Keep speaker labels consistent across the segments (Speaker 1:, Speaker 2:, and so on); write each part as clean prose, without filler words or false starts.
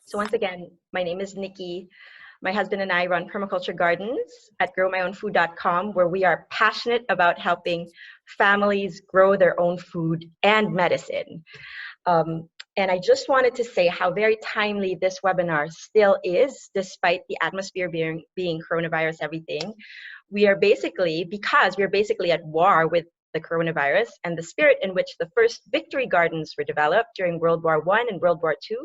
Speaker 1: So once again, my name is Nikki. My husband and I run permaculture gardens at growmyownfood.com, where we are passionate about helping families grow their own food and medicine. And I just wanted to say how very timely this webinar still is, despite the atmosphere being coronavirus everything. Because we're basically at war with the coronavirus, and the spirit in which the first victory gardens were developed during World War I and World War II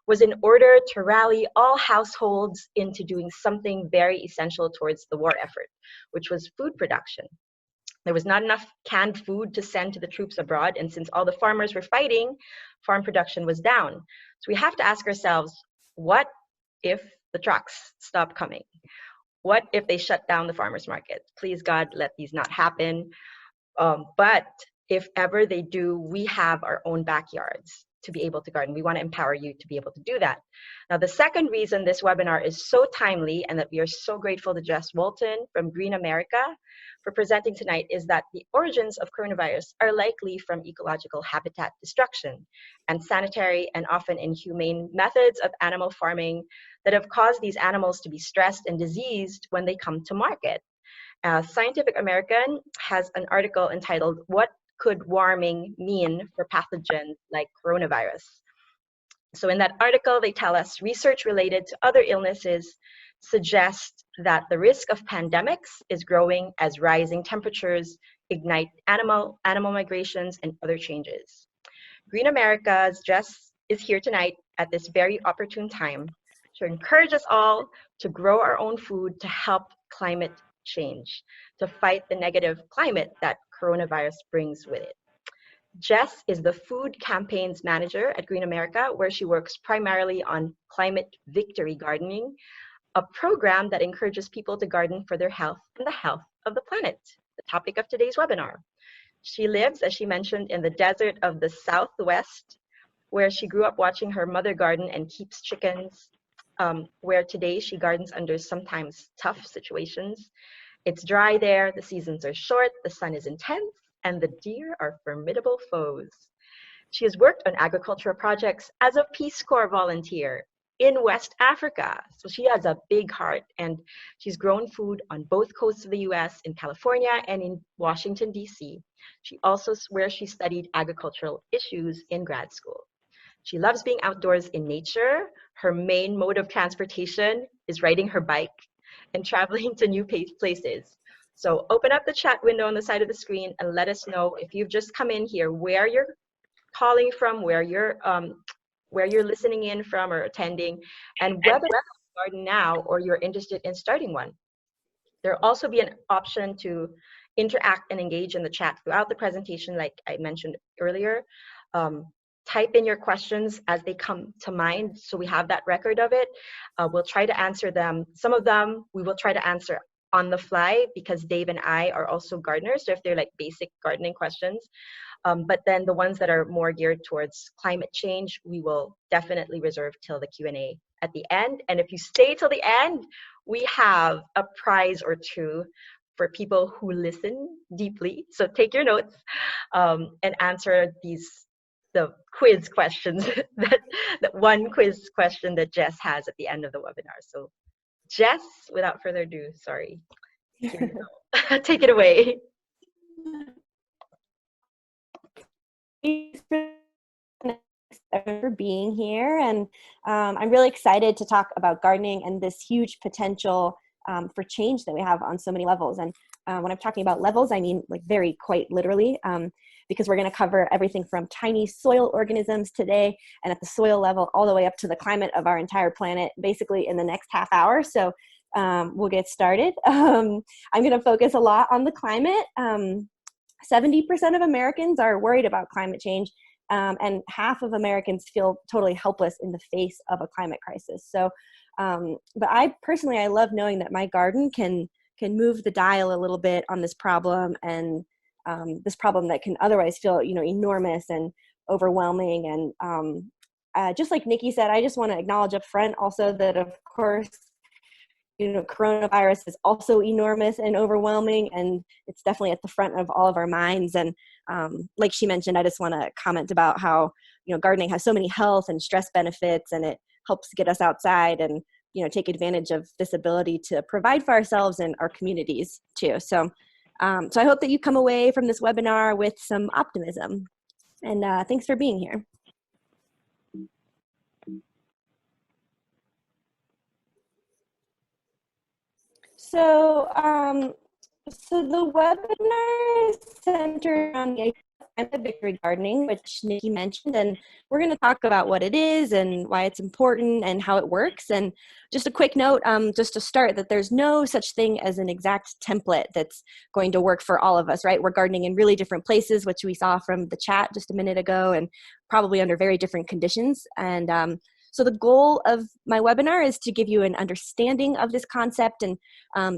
Speaker 1: was in order to rally all households into doing something very essential towards the war effort, which was food production. There was not enough canned food to send to the troops abroad, and since all the farmers were fighting, farm production was down. So we have to ask ourselves, what if the trucks stop coming? What if they shut down the farmers market? Please God, let these not happen. But if ever they do, we have our own backyards to be able to garden. We want to empower you to be able to do that. Now, the second reason this webinar is so timely and that we are so grateful to Jess Walton from Green America for presenting tonight is that the origins of coronavirus are likely from ecological habitat destruction and sanitary and often inhumane methods of animal farming that have caused these animals to be stressed and diseased when they come to market. Scientific American has an article entitled, "What Could Warming Mean for Pathogens Like Coronavirus?" So in that article, they tell us research related to other illnesses suggests that the risk of pandemics is growing as rising temperatures ignite animal migrations and other changes. Green America's Jess is here tonight at this very opportune time to encourage us all to grow our own food to help climate change, to fight the negative climate that coronavirus brings with it. Jess is the food campaigns manager at Green America, where she works primarily on climate victory gardening, a program that encourages people to garden for their health and the health of the planet, the topic of today's webinar. She lives, as she mentioned, in the desert of the Southwest, where she grew up watching her mother garden and keeps chickens, where today she gardens under sometimes tough situations. It's dry there, the seasons are short, the sun is intense, and the deer are formidable foes. She has worked on agricultural projects as a Peace Corps volunteer in West Africa. So she has a big heart, and she's grown food on both coasts of the US, in California and in Washington, DC. She also, where she studied agricultural issues in grad school. She loves being outdoors in nature. Her main mode of transportation is riding her bike and traveling to new places. So open up the chat window on the side of the screen and let us know if you've just come in here, where you're calling from, where you're listening in from or attending, and whether you garden now or you're interested in starting one. There'll also be an option to interact and engage in the chat throughout the presentation, like I mentioned earlier. Type in your questions as they come to mind so we have that record of it. We'll try to answer them. Some of them we will try to answer on the fly because Dave and I are also gardeners, so if they're like basic gardening questions. But then the ones that are more geared towards climate change, we will definitely reserve till the Q&A at the end. And if you stay till the end, we have a prize or two for people who listen deeply. So take your notes and answer the quiz questions, that one quiz question that Jess has at the end of the webinar. So Jess, without further ado, sorry, here you go. Take it away.
Speaker 2: Thanks for being here, and I'm really excited to talk about gardening and this huge potential for change that we have on so many levels. And when I'm talking about levels, I mean like very quite literally, because we're going to cover everything from tiny soil organisms today and at the soil level all the way up to the climate of our entire planet basically in the next half hour. So we'll get started. I'm going to focus a lot on the climate. 70% of Americans are worried about climate change, and half of Americans feel totally helpless in the face of a climate crisis. So, but I personally love knowing that my garden can move the dial a little bit on this problem, and this problem that can otherwise feel, enormous and overwhelming. And just like Nikki said, I just want to acknowledge up front also that, of course, coronavirus is also enormous and overwhelming, and it's definitely at the front of all of our minds. And like she mentioned, I just want to comment about how, gardening has so many health and stress benefits, and it helps get us outside and, take advantage of this ability to provide for ourselves and our communities too. So I hope that you come away from this webinar with some optimism, and thanks for being here. So, so the webinar is centered on the idea of victory gardening, which Nikki mentioned, and we're going to talk about what it is and why it's important and how it works. And just a quick note, just to start, that there's no such thing as an exact template that's going to work for all of us, right? We're gardening in really different places, which we saw from the chat just a minute ago, and probably under very different conditions. And so the goal of my webinar is to give you an understanding of this concept and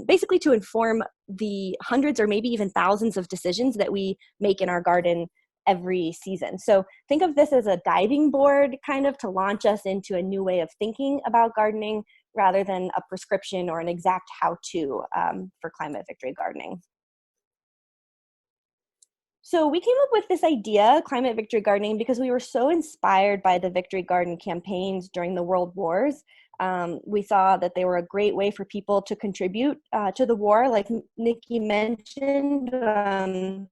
Speaker 2: basically to inform the hundreds or maybe even thousands of decisions that we make in our garden every season. So think of this as a diving board kind of to launch us into a new way of thinking about gardening rather than a prescription or an exact how-to for climate victory gardening. So we came up with this idea, climate victory gardening, because we were so inspired by the victory garden campaigns during the World Wars. We saw that they were a great way for people to contribute to the war, like Nikki mentioned. To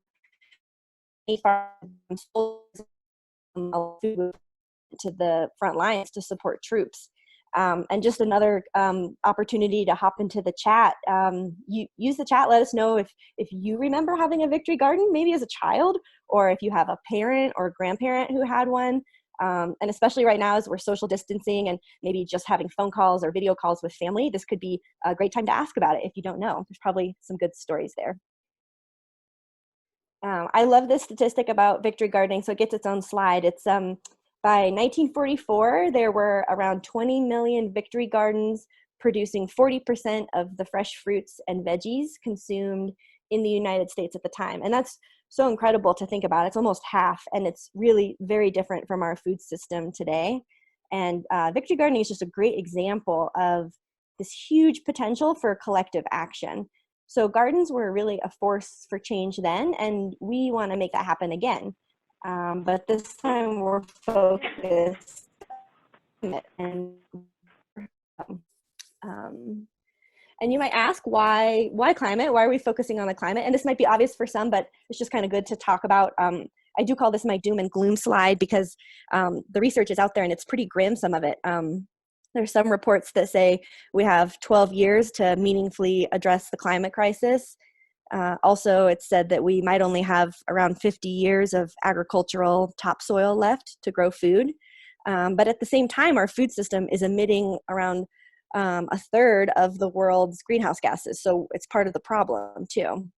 Speaker 2: the front lines to support troops. And just another opportunity to hop into the chat. You use the chat, let us know if you remember having a victory garden, maybe as a child, or if you have a parent or grandparent who had one. And especially right now as we're social distancing and maybe just having phone calls or video calls with family, this could be a great time to ask about it if you don't know. There's probably some good stories there. I love this statistic about victory gardening, so it gets its own slide. It's by 1944, there were around 20 million victory gardens producing 40% of the fresh fruits and veggies consumed in the United States at the time. And that's so incredible to think about. It's almost half, and it's really very different from our food system today. And victory gardening is just a great example of this huge potential for collective action. So gardens were really a force for change then, and we want to make that happen again. But this time we're focused and you might ask, why climate? Why are we focusing on the climate? And this might be obvious for some, but it's just kind of good to talk about. I do call this my doom and gloom slide because the research is out there and it's pretty grim, some of it. There's some reports that say we have 12 years to meaningfully address the climate crisis. Also, it's said that we might only have around 50 years of agricultural topsoil left to grow food. But at the same time, our food system is emitting around a third of the world's greenhouse gases. So it's part of the problem too.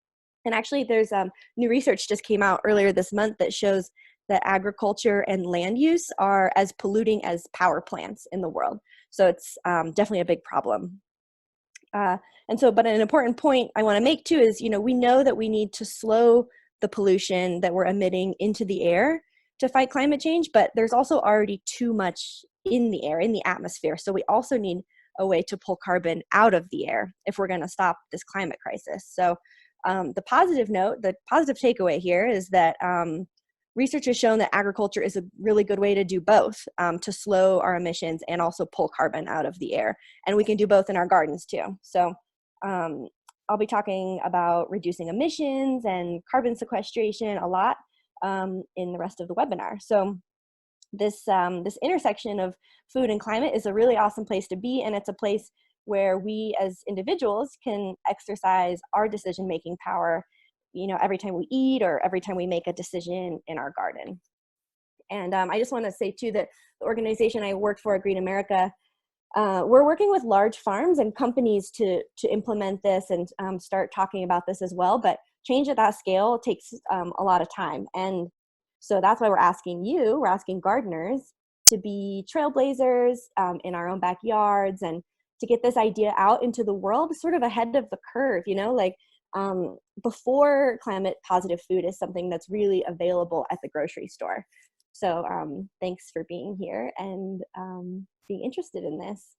Speaker 2: And actually, there's new research just came out earlier this month that shows that agriculture and land use are as polluting as power plants in the world. So it's definitely a big problem. But an important point I want to make too is, we know that we need to slow the pollution that we're emitting into the air to fight climate change, but there's also already too much in the air, in the atmosphere. So we also need a way to pull carbon out of the air if we're going to stop this climate crisis. So the positive takeaway here is that research has shown that agriculture is a really good way to do both, to slow our emissions and also pull carbon out of the air. And we can do both in our gardens too. So I'll be talking about reducing emissions and carbon sequestration a lot in the rest of the webinar. So this intersection of food and climate is a really awesome place to be, and it's a place where we as individuals can exercise our decision-making power, every time we eat or every time we make a decision in our garden. And I just want to say too that the organization I work for, Green America, we're working with large farms and companies to implement this and start talking about this as well. But change at that scale takes a lot of time. And so that's why we're asking gardeners to be trailblazers in our own backyards and to get this idea out into the world sort of ahead of the curve, before climate positive food is something that's really available at the grocery store. So thanks for being here and being interested in this.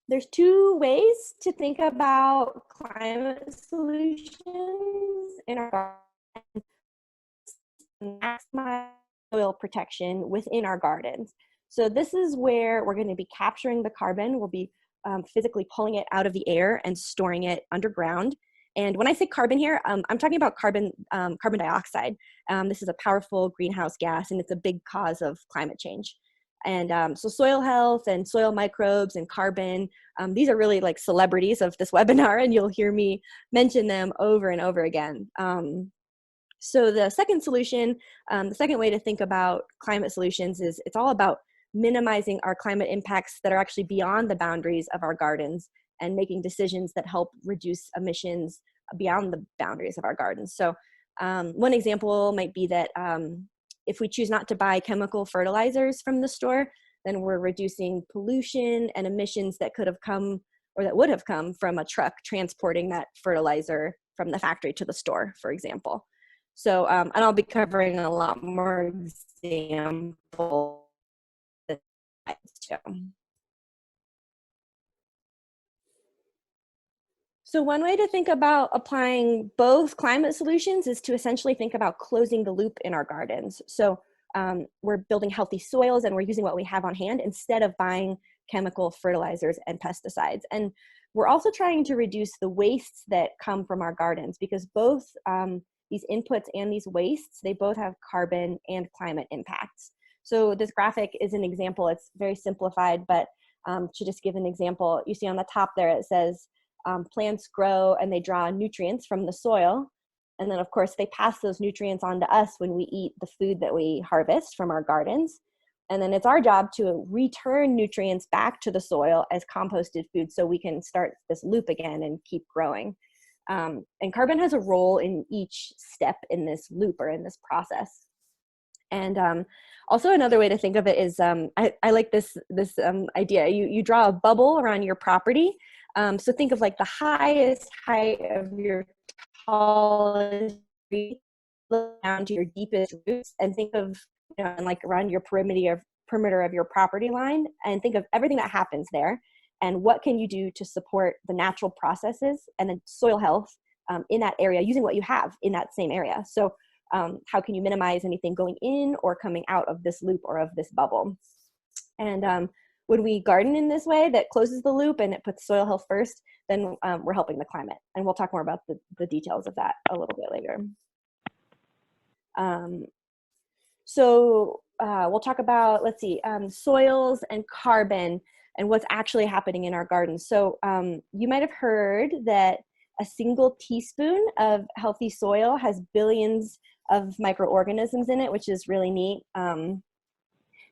Speaker 2: There's two ways to think about climate solutions in our garden. Maximize soil protection within our gardens. So this is where we're going to be capturing the carbon. We'll be physically pulling it out of the air and storing it underground. And when I say carbon here, I'm talking about carbon dioxide. This is a powerful greenhouse gas, and it's a big cause of climate change. And so soil health and soil microbes and carbon, these are really like celebrities of this webinar, and you'll hear me mention them over and over again. So the second solution, the second way to think about climate solutions is it's all about minimizing our climate impacts that are actually beyond the boundaries of our gardens and making decisions that help reduce emissions beyond the boundaries of our gardens. So one example might be that if we choose not to buy chemical fertilizers from the store, then we're reducing pollution and emissions that could have come or that would have come from a truck transporting that fertilizer from the factory to the store, for example. So, and I'll be covering a lot more examples too. So one way to think about applying both climate solutions is to essentially think about closing the loop in our gardens. So we're building healthy soils and we're using what we have on hand instead of buying chemical fertilizers and pesticides. And we're also trying to reduce the wastes that come from our gardens, because both these inputs and these wastes, they both have carbon and climate impacts. So this graphic is an example. It's very simplified, but to just give an example, you see on the top there, it says, plants grow and they draw nutrients from the soil. And then of course they pass those nutrients on to us when we eat the food that we harvest from our gardens. And then it's our job to return nutrients back to the soil as composted food so we can start this loop again and keep growing. And carbon has a role in each step in this loop or in this process. And also another way to think of it is, I like this idea. You draw a bubble around your property. So think of like the highest height of your tallest tree, look down to your deepest roots, and think of, you know, and like around your perimeter of your property line, and think of everything that happens there, and what can you do to support the natural processes and the soil health in that area using what you have in that same area. So how can you minimize anything going in or coming out of this loop or of this bubble? And when we garden in this way that closes the loop and it puts soil health first, then we're helping the climate. And we'll talk more about the details of that a little bit later. So we'll talk about, let's see, soils and carbon and what's actually happening in our gardens. So you might have heard that a single teaspoon of healthy soil has billions of microorganisms in it, which is really neat.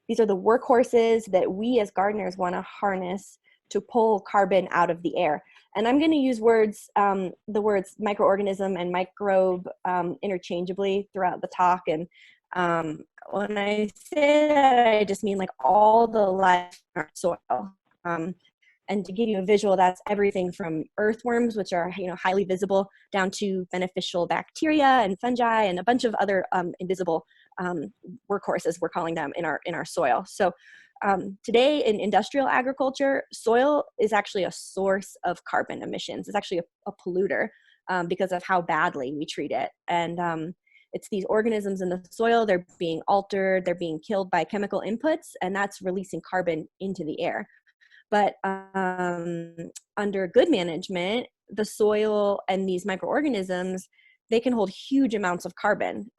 Speaker 2: These are the workhorses that we as gardeners want to harness to pull carbon out of the air. And I'm going to use words, the words microorganism and microbe interchangeably throughout the talk. And when I say that, I just mean like all the life in our soil. And to give you a visual, that's everything from earthworms, which are, you know, highly visible, down to beneficial bacteria and fungi and a bunch of other invisible workhorses, we're calling them, in our soil. So today in industrial agriculture, soil is actually a source of carbon emissions. It's actually a polluter because of how badly we treat it. And it's these organisms in the soil, they're being altered, they're being killed by chemical inputs, and that's releasing carbon into the air. But under good management, the soil and these microorganisms, they can hold huge amounts of carbon.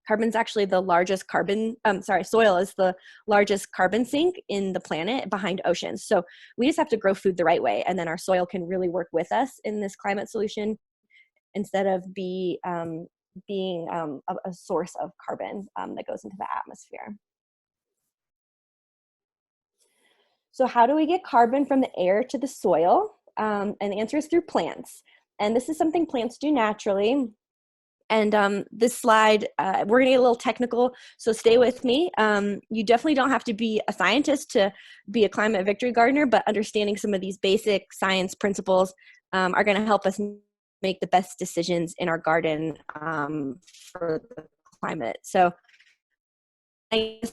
Speaker 2: Carbon's actually the largest soil is the largest carbon sink in the planet behind oceans. So we just have to grow food the right way, and then our soil can really work with us in this climate solution instead of being a source of carbon that goes into the atmosphere. So how do we get carbon from the air to the soil? And the answer is through plants. And this is something plants do naturally. And this slide, we're going to get a little technical, so stay with me. You definitely don't have to be a scientist to be a climate victory gardener, but understanding some of these basic science principles are going to help us make the best decisions in our garden for the climate. So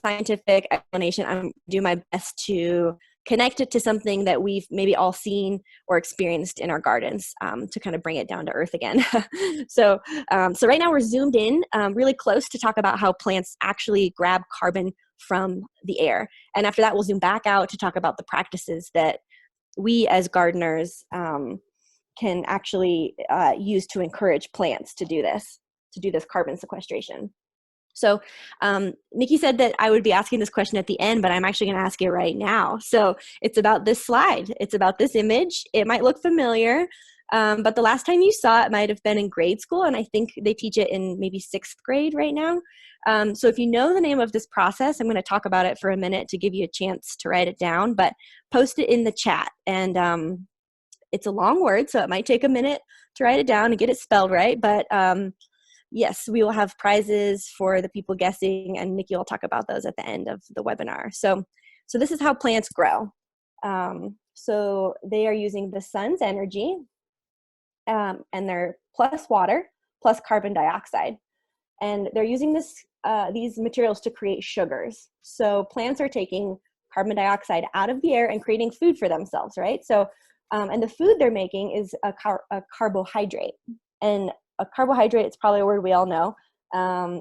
Speaker 2: scientific explanation, I'm doing my best to connect it to something that we've maybe all seen or experienced in our gardens to kind of bring it down to earth again. So right now we're zoomed in really close to talk about how plants actually grab carbon from the air. And after that, we'll zoom back out to talk about the practices that we as gardeners can actually use to encourage plants to do this carbon sequestration. So Nikki said that I would be asking this question at the end, but I'm actually going to ask it right now. So it's about this slide. It's about this image. It might look familiar, but the last time you saw it might have been in grade school, and I think they teach it in maybe 6th grade right now. So if you know the name of this process, I'm going to talk about it for a minute to give you a chance to write it down, but post it in the chat. And it's a long word, so it might take a minute to write it down and get it spelled right, but yes, we will have prizes for the people guessing, and Nikki will talk about those at the end of the webinar. So this is how plants grow. So they are using the sun's energy, and they're plus water, plus carbon dioxide. And they're using these materials to create sugars. So plants are taking carbon dioxide out of the air and creating food for themselves, right? So, and the food they're making is a carbohydrate. And a carbohydrate, it's probably a word we all know.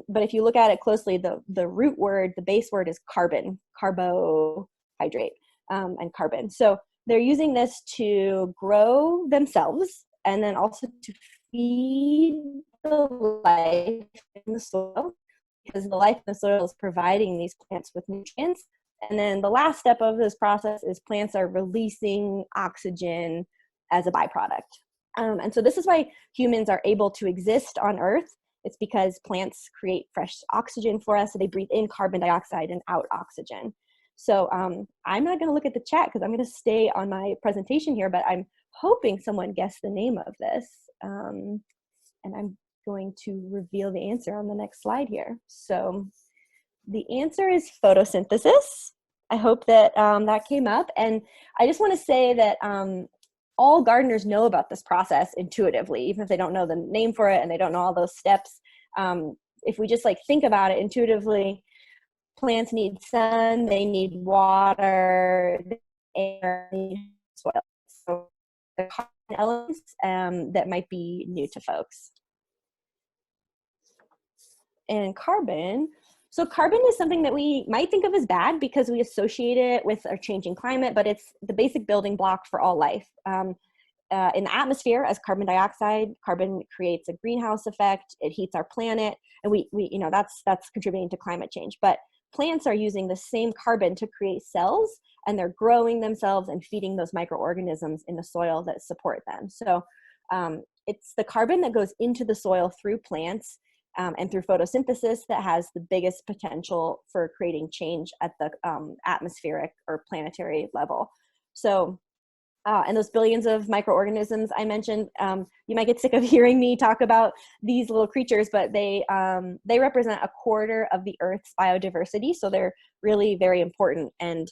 Speaker 2: But if you look at it closely, the root word, the base word is carbon, carbohydrate, and carbon. So they're using this to grow themselves and then also to feed the life in the soil, because the life in the soil is providing these plants with nutrients. And then the last step of this process is plants are releasing oxygen as a byproduct. And so this is why humans are able to exist on Earth. It's because plants create fresh oxygen for us, so they breathe in carbon dioxide and out oxygen. So I'm not going to look at the chat because I'm going to stay on my presentation here, but I'm hoping someone guessed the name of this. And I'm going to reveal the answer on the next slide here. So the answer is photosynthesis. I hope that that came up. And I just want to say that all gardeners know about this process intuitively, even if they don't know the name for it and they don't know all those steps. If we just think about it intuitively, plants need sun, they need water, air, they need soil. So the carbon elements that might be new to folks. And carbon. So carbon is something that we might think of as bad because we associate it with our changing climate, but it's the basic building block for all life. In the atmosphere, as carbon dioxide, carbon creates a greenhouse effect. It heats our planet, and we that's contributing to climate change. But plants are using the same carbon to create cells, and they're growing themselves and feeding those microorganisms in the soil that support them. So it's the carbon that goes into the soil through plants and through photosynthesis that has the biggest potential for creating change at the atmospheric or planetary level. So, and those billions of microorganisms I mentioned, you might get sick of hearing me talk about these little creatures, but they represent 1/4 of the Earth's biodiversity, so they're really very important. And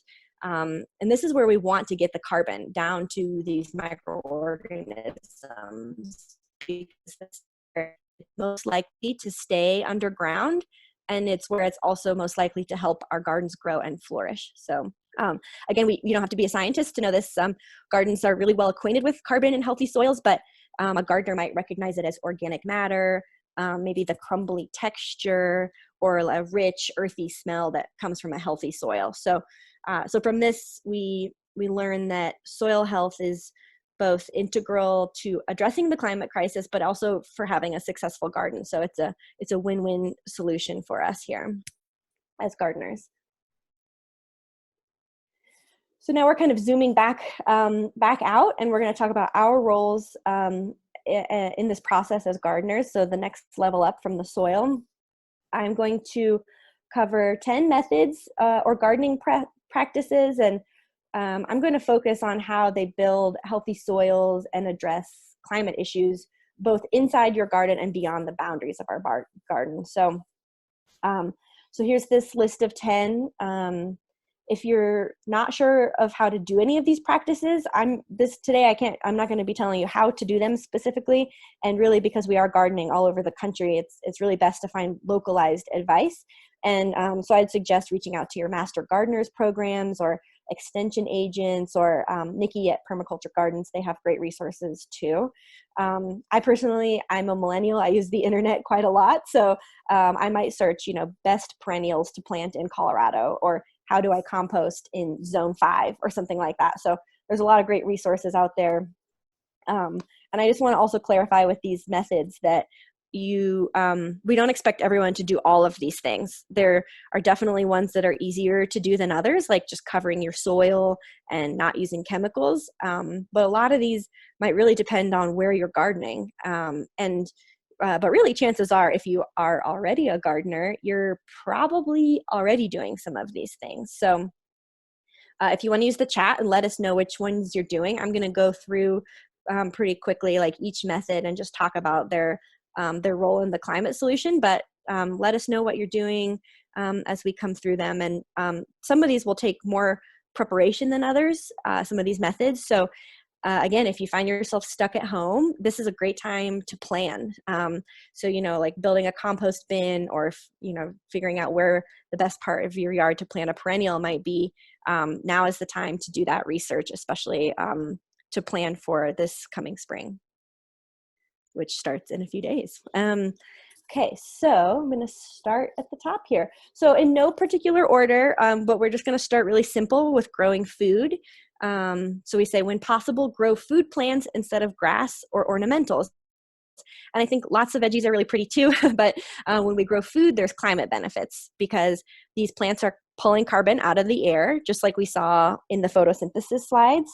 Speaker 2: this is where we want to get the carbon down to these microorganisms, because it's most likely to stay underground, and it's where it's also most likely to help our gardens grow and flourish. So again, you don't have to be a scientist to know this. Gardens are really well acquainted with carbon in healthy soils, but a gardener might recognize it as organic matter, maybe the crumbly texture, or a rich earthy smell that comes from a healthy soil. So from this, we learn that soil health is both integral to addressing the climate crisis, but also for having a successful garden. So it's a win-win solution for us here as gardeners. So now we're kind of zooming back out, and we're going to talk about our roles in this process as gardeners. So the next level up from the soil, I'm going to cover 10 methods or gardening practices, and I'm going to focus on how they build healthy soils and address climate issues, both inside your garden and beyond the boundaries of our garden. So, so here's this list of 10. If you're not sure of how to do any of these practices, I'm not going to be telling you how to do them specifically. And really, because we are gardening all over the country, it's really best to find localized advice. And so I'd suggest reaching out to your Master Gardeners programs or extension agents, or Nikki at Permaculture Gardens. They have great resources too. I personally, I'm a millennial. I use the internet quite a lot. So I might search, best perennials to plant in Colorado, or how do I compost in zone 5 or something like that. So there's a lot of great resources out there. And I just want to also clarify with these methods that we don't expect everyone to do all of these things. There are definitely ones that are easier to do than others, like just covering your soil and not using chemicals. But a lot of these might really depend on where you're gardening. But really, chances are, if you are already a gardener, you're probably already doing some of these things. So if you want to use the chat and let us know which ones you're doing, I'm going to go through pretty quickly, like each method, and just talk about their role in the climate solution. But let us know what you're doing as we come through them. And some of these will take more preparation than others, some of these methods. So again, if you find yourself stuck at home, this is a great time to plan. So, like building a compost bin, or, figuring out where the best part of your yard to plant a perennial might be. Now is the time to do that research, especially to plan for this coming spring, which starts in a few days. Okay, so I'm going to start at the top here. So in no particular order, but we're just going to start really simple with growing food. So we say, when possible, grow food plants instead of grass or ornamentals. And I think lots of veggies are really pretty too, but when we grow food, there's climate benefits, because these plants are pulling carbon out of the air, just like we saw in the photosynthesis slides.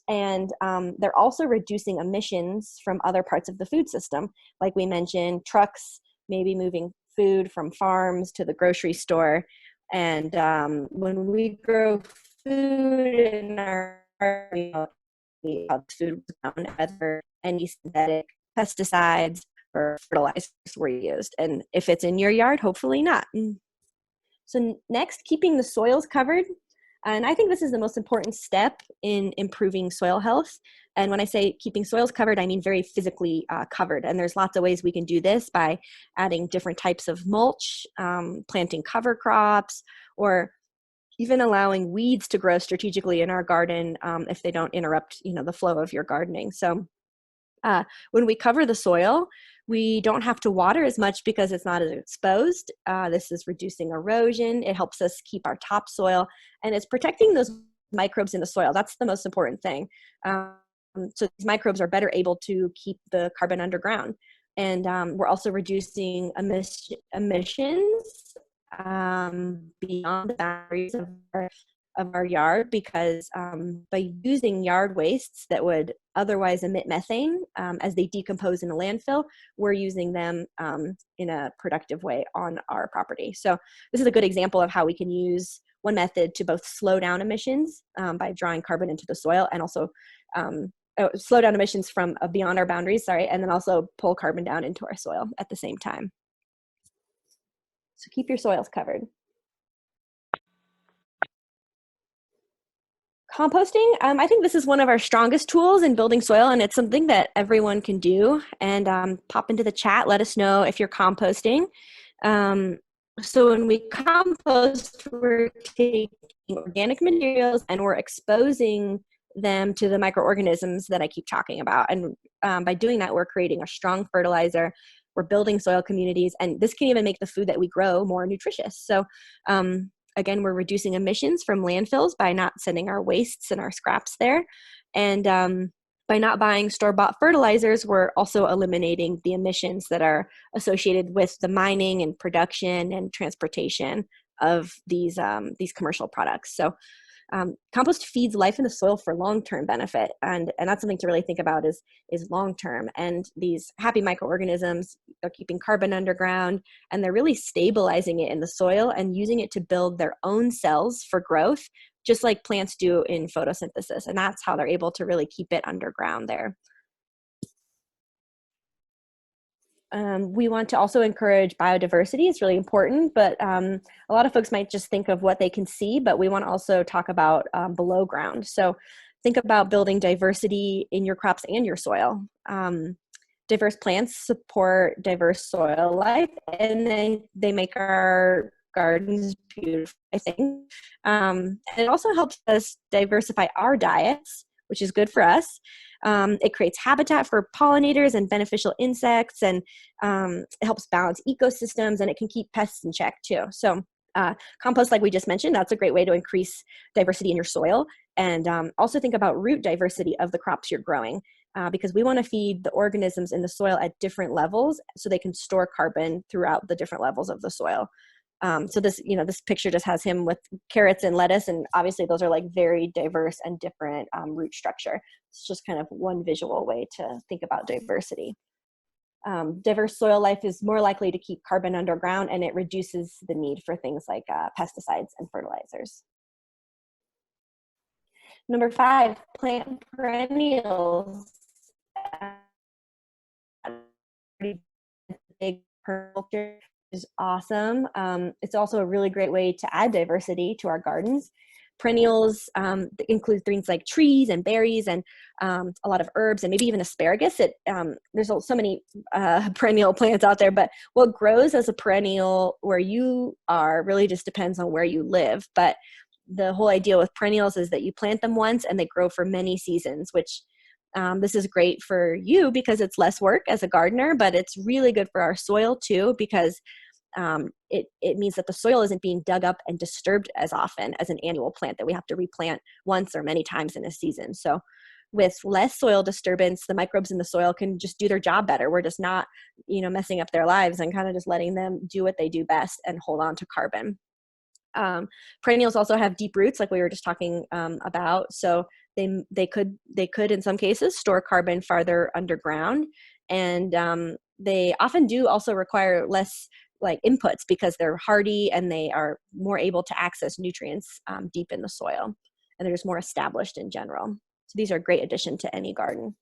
Speaker 2: And they're also reducing emissions from other parts of the food system. Like we mentioned, trucks maybe moving food from farms to the grocery store. And when we grow food in our food down, whether any synthetic pesticides or fertilizers were used. And if it's in your yard, hopefully not. So next, keeping the soils covered. And I think this is the most important step in improving soil health. And when I say keeping soils covered, I mean very physically covered. And there's lots of ways we can do this by adding different types of mulch, planting cover crops, or even allowing weeds to grow strategically in our garden if they don't interrupt, the flow of your gardening. So when we cover the soil, we don't have to water as much because it's not as exposed. This is reducing erosion. It helps us keep our topsoil, and it's protecting those microbes in the soil. That's the most important thing. So these microbes are better able to keep the carbon underground. And we're also reducing emissions beyond the boundaries of our yard, because by using yard wastes that would otherwise emit methane as they decompose in a landfill, we're using them in a productive way on our property. So this is a good example of how we can use one method to both slow down emissions by drawing carbon into the soil, and also slow down emissions from beyond our boundaries, and then also pull carbon down into our soil at the same time. So keep your soils covered. Composting, I think this is one of our strongest tools in building soil, and it's something that everyone can do. And pop into the chat, let us know if you're composting. So when we compost, we're taking organic materials and we're exposing them to the microorganisms that I keep talking about. And by doing that, we're creating a strong fertilizer. We're building soil communities, and this can even make the food that we grow more nutritious. So again, we're reducing emissions from landfills by not sending our wastes and our scraps there. And by not buying store-bought fertilizers, we're also eliminating the emissions that are associated with the mining and production and transportation of these commercial products. So compost feeds life in the soil for long-term benefit, and that's something to really think about is long-term. And these happy microorganisms are keeping carbon underground, and they're really stabilizing it in the soil and using it to build their own cells for growth, just like plants do in photosynthesis. And that's how they're able to really keep it underground there. We want to also encourage biodiversity. It's really important, but a lot of folks might just think of what they can see, but we want to also talk about below ground. So think about building diversity in your crops and your soil. Diverse plants support diverse soil life, and then they make our gardens beautiful, I think. And it also helps us diversify our diets, which is good for us. It creates habitat for pollinators and beneficial insects, and it helps balance ecosystems, and it can keep pests in check too. So compost, like we just mentioned, that's a great way to increase diversity in your soil. And also think about root diversity of the crops you're growing, because we want to feed the organisms in the soil at different levels so they can store carbon throughout the different levels of the soil. So this, this picture just has him with carrots and lettuce, and obviously those are like very diverse and different root structure. It's just kind of one visual way to think about diversity. Diverse soil life is more likely to keep carbon underground, and it reduces the need for things like pesticides and fertilizers. Number 5, plant perennials. Big permaculture is awesome. It's also a really great way to add diversity to our gardens. Perennials include things like trees and berries and a lot of herbs and maybe even asparagus. There's so many perennial plants out there, but what grows as a perennial where you are really just depends on where you live. But the whole idea with perennials is that you plant them once and they grow for many seasons, which this is great for you because it's less work as a gardener, but it's really good for our soil too, because it means that the soil isn't being dug up and disturbed as often as an annual plant that we have to replant once or many times in a season. So with less soil disturbance, the microbes in the soil can just do their job better. We're just not, messing up their lives and kind of just letting them do what they do best and hold on to carbon. Perennials also have deep roots, like we were just talking about. So they could in some cases store carbon farther underground, and they often do also require less like inputs because they're hardy and they are more able to access nutrients deep in the soil, and they're just more established in general. So these are a great addition to any garden.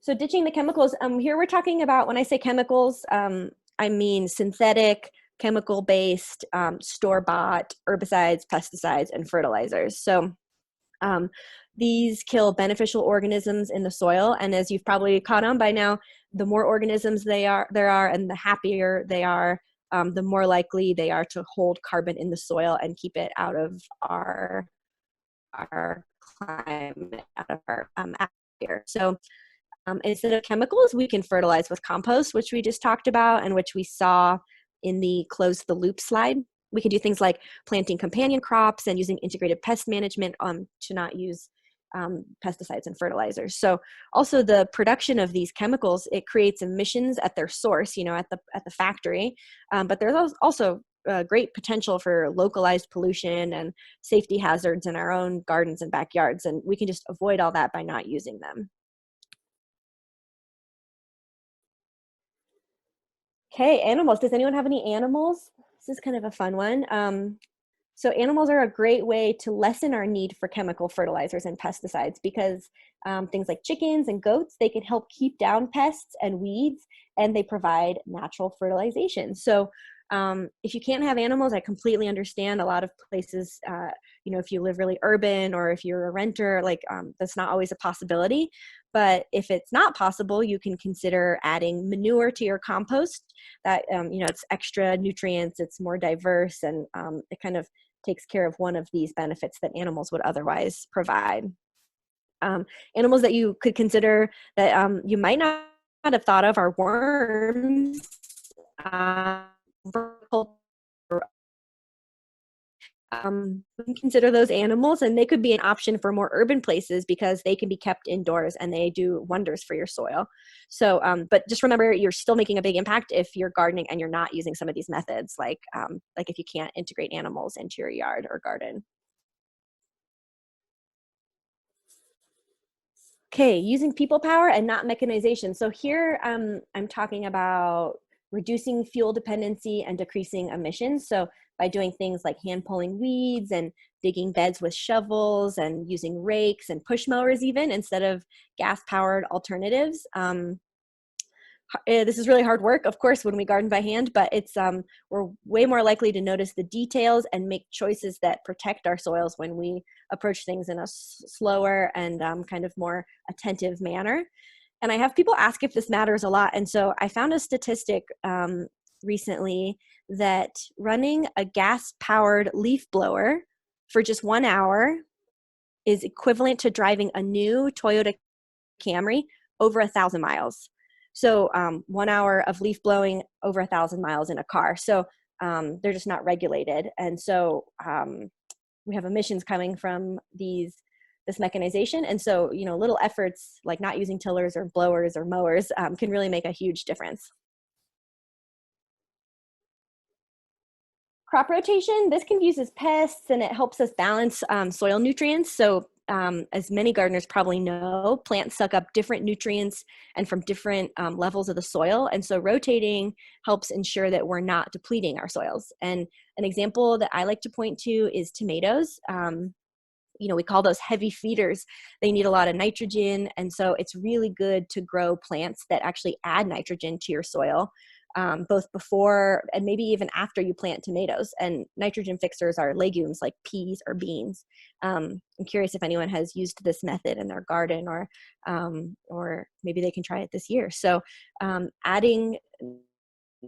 Speaker 2: So ditching the chemicals, here we're talking about, when I say chemicals, I mean synthetic, chemical-based, store-bought herbicides, pesticides, and fertilizers. So these kill beneficial organisms in the soil, and as you've probably caught on by now, the more organisms there are and the happier they are, the more likely they are to hold carbon in the soil and keep it out of our climate, out of our atmosphere. So instead of chemicals, we can fertilize with compost, which we just talked about and which we saw in the close the loop slide. We can do things like planting companion crops and using integrated pest management to not use pesticides and fertilizers. So also the production of these chemicals, it creates emissions at their source, at the factory, but there's also great potential for localized pollution and safety hazards in our own gardens and backyards, and we can just avoid all that by not using them. Okay, animals. Does anyone have any animals? This is kind of a fun one. So animals are a great way to lessen our need for chemical fertilizers and pesticides because things like chickens and goats, they can help keep down pests and weeds, and they provide natural fertilization. So if you can't have animals, I completely understand. A lot of places, if you live really urban or if you're a renter, that's not always a possibility. But if it's not possible, you can consider adding manure to your compost. That it's extra nutrients, it's more diverse, and it kind of takes care of one of these benefits that animals would otherwise provide. Animals that you could consider that you might not have thought of are worms. We can consider those animals, and they could be an option for more urban places because they can be kept indoors and they do wonders for your soil. So, but just remember, you're still making a big impact if you're gardening and you're not using some of these methods, like if you can't integrate animals into your yard or garden. Okay, using people power and not mechanization. So here I'm talking about reducing fuel dependency and decreasing emissions. So by doing things like hand pulling weeds and digging beds with shovels and using rakes and push mowers even instead of gas powered alternatives. This is really hard work, of course, when we garden by hand, but we're way more likely to notice the details and make choices that protect our soils when we approach things in a slower and kind of more attentive manner. And I have people ask if this matters a lot. And so I found a statistic recently that running a gas-powered leaf blower for just 1 hour is equivalent to driving a new Toyota Camry over 1,000 miles. So 1 hour of leaf blowing over 1,000 miles in a car. So they're just not regulated. And so we have emissions coming from this mechanization. And so, little efforts like not using tillers or blowers or mowers can really make a huge difference. Crop rotation, this confuses pests and it helps us balance soil nutrients. So as many gardeners probably know, plants suck up different nutrients and from different levels of the soil. And so rotating helps ensure that we're not depleting our soils. And an example that I like to point to is tomatoes. We call those heavy feeders. They need a lot of nitrogen. And so it's really good to grow plants that actually add nitrogen to your soil, both before and maybe even after you plant tomatoes. And nitrogen fixers are legumes like peas or beans. I'm curious if anyone has used this method in their garden, or maybe they can try it this year. So adding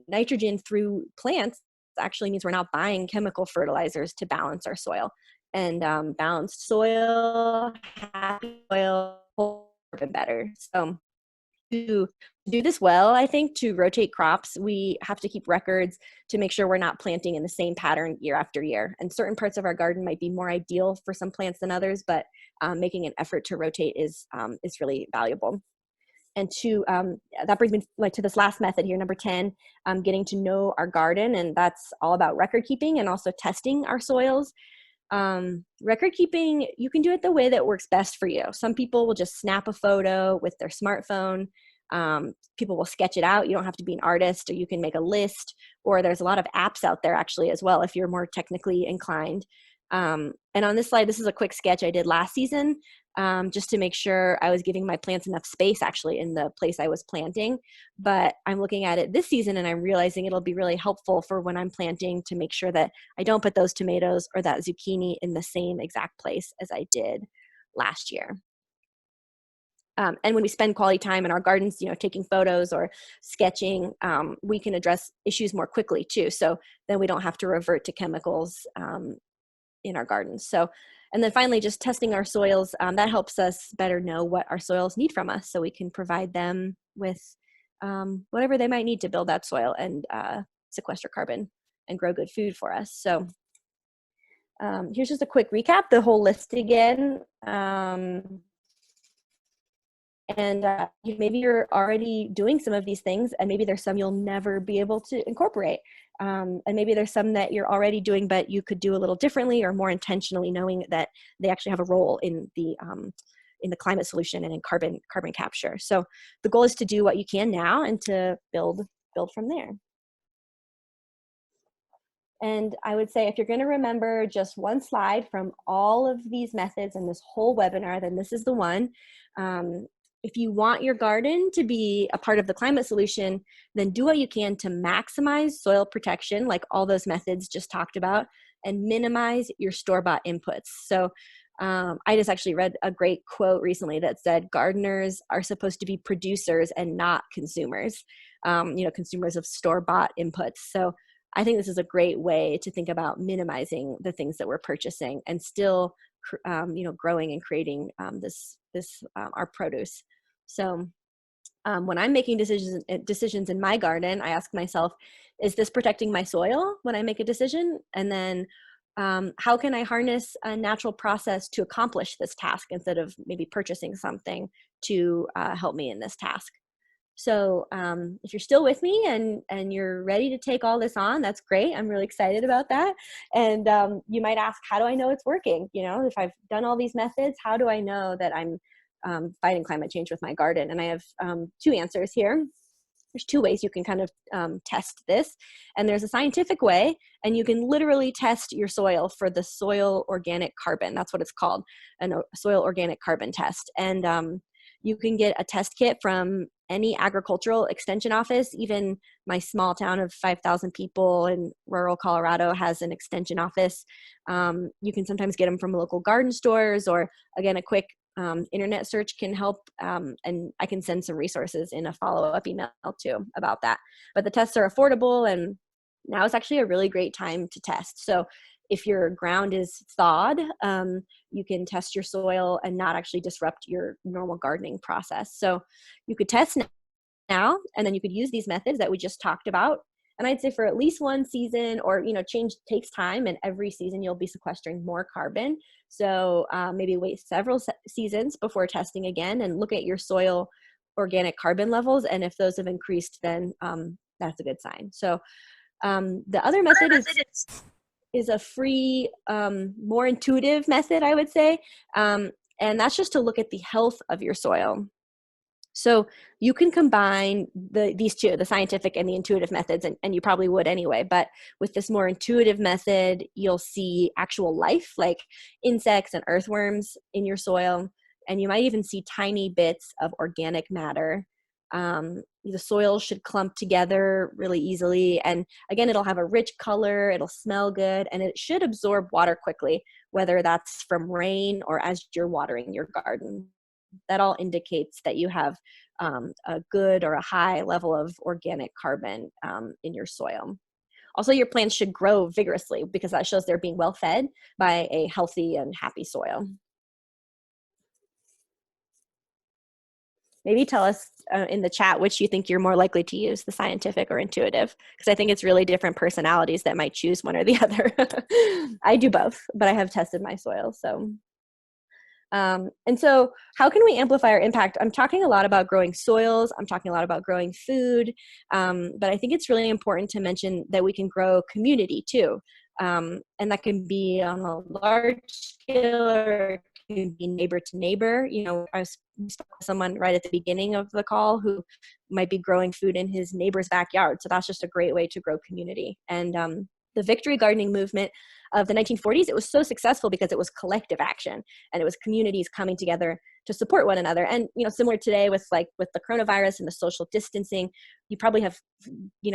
Speaker 2: nitrogen through plants actually means we're not buying chemical fertilizers to balance our soil. And balanced soil, happy soil, been better. So to do this well, I think to rotate crops, we have to keep records to make sure we're not planting in the same pattern year after year. And certain parts of our garden might be more ideal for some plants than others, but making an effort to rotate is really valuable. And that brings me to this last method here, number 10, getting to know our garden. And that's all about record keeping and also testing our soils. Record keeping, you can do it the way that works best for you. Some people will just snap a photo with their smartphone. People will sketch it out. You don't have to be an artist, or you can make a list, or there's a lot of apps out there actually as well if you're more technically inclined. And on this slide, this is a quick sketch I did last season, just to make sure I was giving my plants enough space actually in the place I was planting. But I'm looking at it this season and I'm realizing it'll be really helpful for when I'm planting to make sure that I don't put those tomatoes or that zucchini in the same exact place as I did last year. And when we spend quality time in our gardens, taking photos or sketching, we can address issues more quickly too. So then we don't have to revert to chemicals in our gardens. So, and then finally, just testing our soils, that helps us better know what our soils need from us so we can provide them with whatever they might need to build that soil and sequester carbon and grow good food for us. So here's just a quick recap, the whole list again. And maybe you're already doing some of these things, and maybe there's some you'll never be able to incorporate. And maybe there's some that you're already doing, but you could do a little differently or more intentionally, knowing that they actually have a role in the climate solution and in carbon capture. So the goal is to do what you can now and to build from there. And I would say if you're going to remember just one slide from all of these methods and this whole webinar, then this is the one. If you want your garden to be a part of the climate solution, then do what you can to maximize soil protection, like all those methods just talked about, and minimize your store-bought inputs. So I just actually read a great quote recently that said, gardeners are supposed to be producers and not consumers, consumers of store-bought inputs. So I think this is a great way to think about minimizing the things that we're purchasing and still growing and creating our produce. So when I'm making decisions in my garden, I ask myself, is this protecting my soil when I make a decision? And then how can I harness a natural process to accomplish this task instead of maybe purchasing something to help me in this task? So if you're still with me and you're ready to take all this on, that's great. I'm really excited about that. And you might ask, how do I know it's working? If I've done all these methods, how do I know that I'm fighting climate change with my garden? And I have two answers here. There's two ways you can kind of test this. And there's a scientific way, and you can literally test your soil for the soil organic carbon. That's what it's called, a soil organic carbon test. And you can get a test kit from any agricultural extension office. Even my small town of 5,000 people in rural Colorado has an extension office. You can sometimes get them from local garden stores, or again, a quick Internet search can help, and I can send some resources in a follow-up email too about that. But the tests are affordable, and now is actually a really great time to test. So if your ground is thawed, you can test your soil and not actually disrupt your normal gardening process. So you could test now, and then you could use these methods that we just talked about. And I'd say for at least one season, or, change takes time, and every season you'll be sequestering more carbon. So maybe wait several seasons before testing again and look at your soil organic carbon levels. And if those have increased, then that's a good sign. So the other method is a free, more intuitive method, I would say. And that's just to look at the health of your soil. So you can combine these two, the scientific and the intuitive methods, and you probably would anyway. But with this more intuitive method, you'll see actual life, like insects and earthworms in your soil. And you might even see tiny bits of organic matter. The soil should clump together really easily. And again, it'll have a rich color, it'll smell good, and it should absorb water quickly, whether that's from rain or as you're watering your garden. That all indicates that you have a good or a high level of organic carbon in your soil. Also, your plants should grow vigorously because that shows they're being well fed by a healthy and happy soil. Maybe tell us in the chat which you think you're more likely to use, the scientific or intuitive, because I think it's really different personalities that might choose one or the other. I do both, but I have tested my soil, so. And so how can we amplify our impact? I'm talking a lot about growing soils. I'm talking a lot about growing food. But I think it's really important to mention that we can grow community too. And that can be on a large scale, or it can be neighbor to neighbor. I spoke with someone right at the beginning of the call who might be growing food in his neighbor's backyard. So that's just a great way to grow community. And the victory gardening movement of the 1940s, it was so successful because it was collective action, and it was communities coming together to support one another. And similar today with the coronavirus and the social distancing, you probably have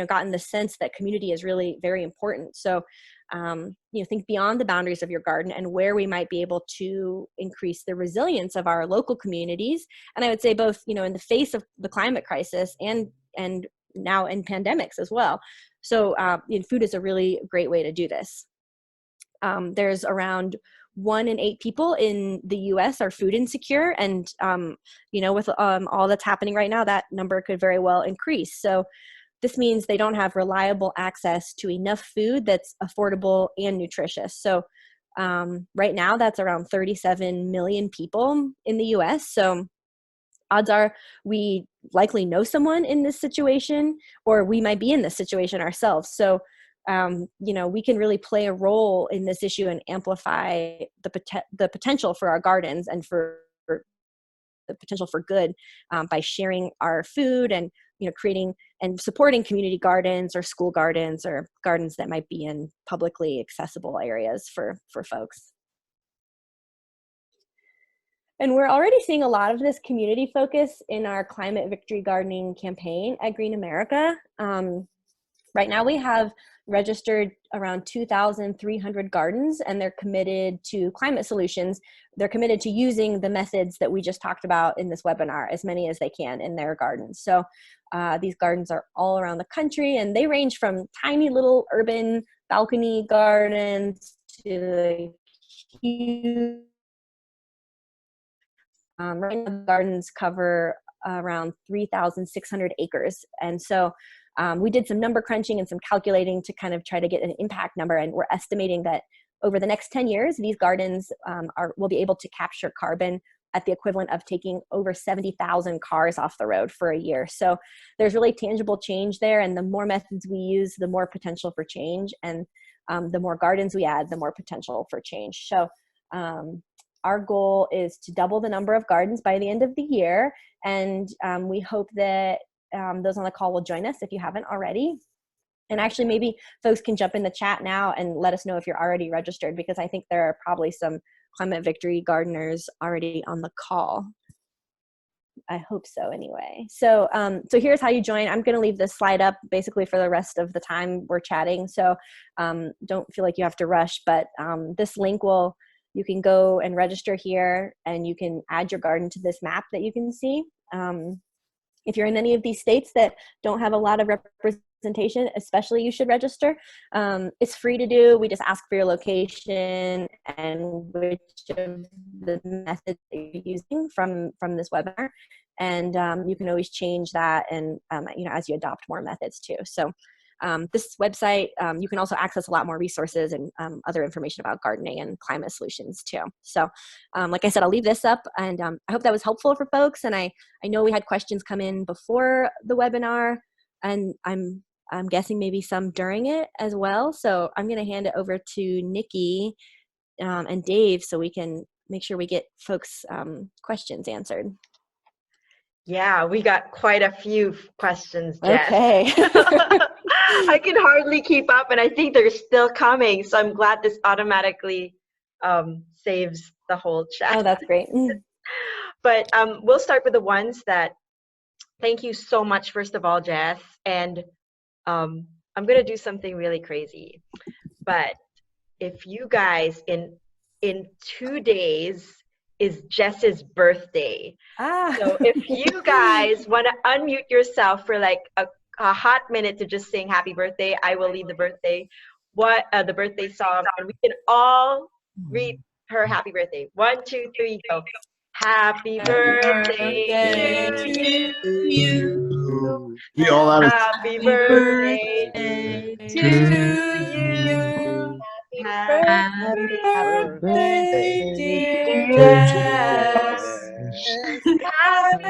Speaker 2: gotten the sense that community is really very important. So think beyond the boundaries of your garden and where we might be able to increase the resilience of our local communities. And I would say both in the face of the climate crisis and now in pandemics as well. So food is a really great way to do this. There's around 1 in 8 people in the US are food insecure. And, with all that's happening right now, that number could very well increase. So this means they don't have reliable access to enough food that's affordable and nutritious. So right now, that's around 37 million people in the US. So odds are we likely know someone in this situation, or we might be in this situation ourselves. So we can really play a role in this issue and amplify the potential for our gardens and for the potential for good by sharing our food and creating and supporting community gardens or school gardens or gardens that might be in publicly accessible areas for folks. And we're already seeing a lot of this community focus in our climate victory gardening campaign at Green America. Right now we have registered around 2,300 gardens, and they're committed to climate solutions. They're committed to using the methods that we just talked about in this webinar, as many as they can in their gardens. So these gardens are all around the country, and they range from tiny little urban balcony gardens to huge. Right now, the gardens cover around 3,600 acres. And so we did some number crunching and some calculating to kind of try to get an impact number. And we're estimating that over the next 10 years, these gardens will be able to capture carbon at the equivalent of taking over 70,000 cars off the road for a year. So there's really tangible change there. And the more methods we use, the more potential for change. And the more gardens we add, the more potential for change. So our goal is to double the number of gardens by the end of the year. And we hope that those on the call will join us if you haven't already. And actually, maybe folks can jump in the chat now and let us know if you're already registered, because I think there are probably some Climate Victory gardeners already on the call. I hope so anyway. So here's how you join. I'm going to leave this slide up basically for the rest of the time we're chatting. So don't feel like you have to rush, but this link will you can go and register here, and you can add your garden to this map that you can see. If you're in any of these states that don't have a lot of representation, especially, you should register. It's free to do. We just ask for your location and which of the methods that you're using from this webinar. And you can always change that, and as you adopt more methods too. So this website, you can also access a lot more resources and other information about gardening and climate solutions too. So like I said, I'll leave this up, and I hope that was helpful for folks. And I know we had questions come in before the webinar, and I'm guessing maybe some during it as well. So I'm going to hand it over to Nikki and Dave so we can make sure we get folks' questions answered.
Speaker 1: Yeah, we got quite a few questions, Jess.
Speaker 2: Okay.
Speaker 1: I can hardly keep up, and I think they're still coming. So I'm glad this automatically saves the whole chat.
Speaker 2: Oh, that's great.
Speaker 1: But we'll start with the ones that, thank you so much, first of all, Jess. And I'm going to do something really crazy. But if you guys, in 2 days is Jess's birthday. So if you guys want to unmute yourself for like a hot minute to just sing happy birthday, I will lead the birthday song, and we can all read her happy birthday. 1, 2, 3, go. Happy birthday to you.
Speaker 3: We all have
Speaker 1: Happy birthday to you. Happy birthday, dear Jess. Happy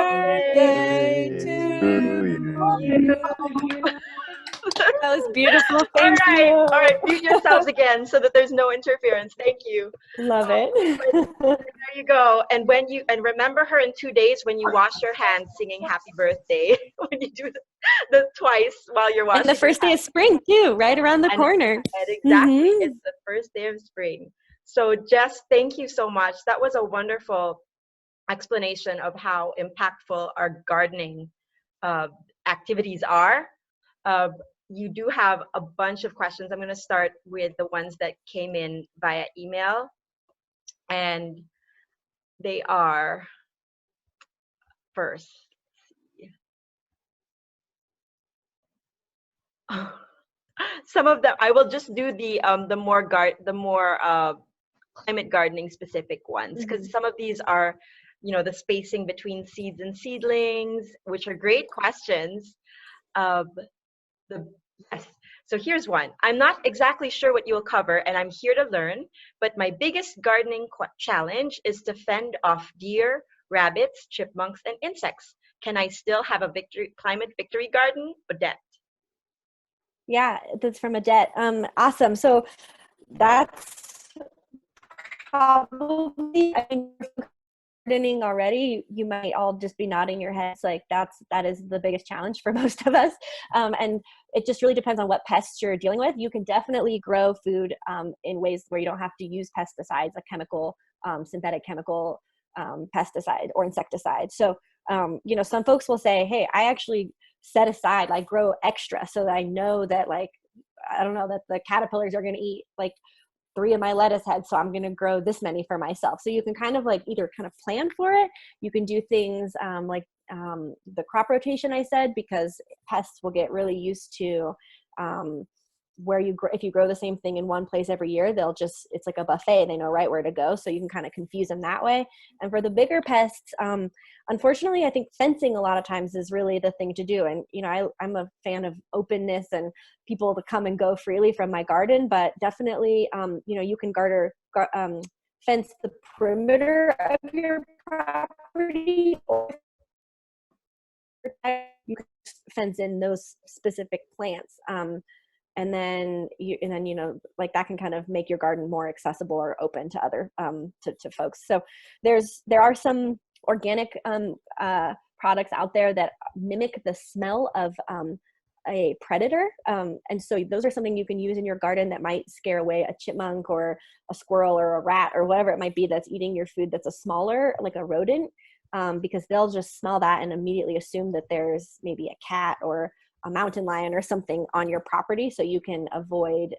Speaker 1: birthday to you.
Speaker 2: That was beautiful.
Speaker 1: All
Speaker 2: Thank
Speaker 1: right,
Speaker 2: you.
Speaker 1: all right. Mute yourselves again so that there's no interference. Thank you.
Speaker 2: Love it.
Speaker 1: There you go. And remember her in 2 days when you wash your hands, singing happy birthday. When you do the twice while you're washing.
Speaker 2: And the first day of spring too, right around the corner.
Speaker 1: And exactly, it's the first day of spring. So Jess, thank you so much. That was a wonderful explanation of how impactful our gardening activities are. You do have a bunch of questions. I'm going to start with the ones that came in via email. And they are first. Some of them, I will just do the more climate gardening specific ones, because some of these are, the spacing between seeds and seedlings, which are great questions. Yes. So here's one. I'm not exactly sure what you will cover, and I'm here to learn, but my biggest gardening challenge is to fend off deer, rabbits, chipmunks, and insects. Can I still have a climate victory garden? Odette.
Speaker 2: Yeah, that's from Odette. Awesome. So that's probably, I think, gardening already, you might all just be nodding your heads like that is the biggest challenge for most of us. And it just really depends on what pests you're dealing with. You can definitely grow food in ways where you don't have to use pesticides, like synthetic chemical pesticide or insecticide. So some folks will say, hey, I actually set aside, like, grow extra so that I know that, like, I don't know, that the caterpillars are going to eat like 3 of my lettuce heads, so I'm going to grow this many for myself. So you can kind of like either kind of plan for it. You can do things like the crop rotation I said, because pests will get really used to where if you grow the same thing in one place every year, it's like a buffet. They know right where to go. So you can kind of confuse them that way. And for the bigger pests, unfortunately, I think fencing a lot of times is really the thing to do. And, I'm a fan of openness and people to come and go freely from my garden, but definitely, you can fence the perimeter of your property, or you can fence in those specific plants. And then like that can kind of make your garden more accessible or open to other to folks. So there are some organic products out there that mimic the smell of a predator, and so those are something you can use in your garden that might scare away a chipmunk or a squirrel or a rat or whatever it might be that's eating your food, that's a smaller, like a rodent, because they'll just smell that and immediately assume that there's maybe a cat or a mountain lion or something on your property. So you can avoid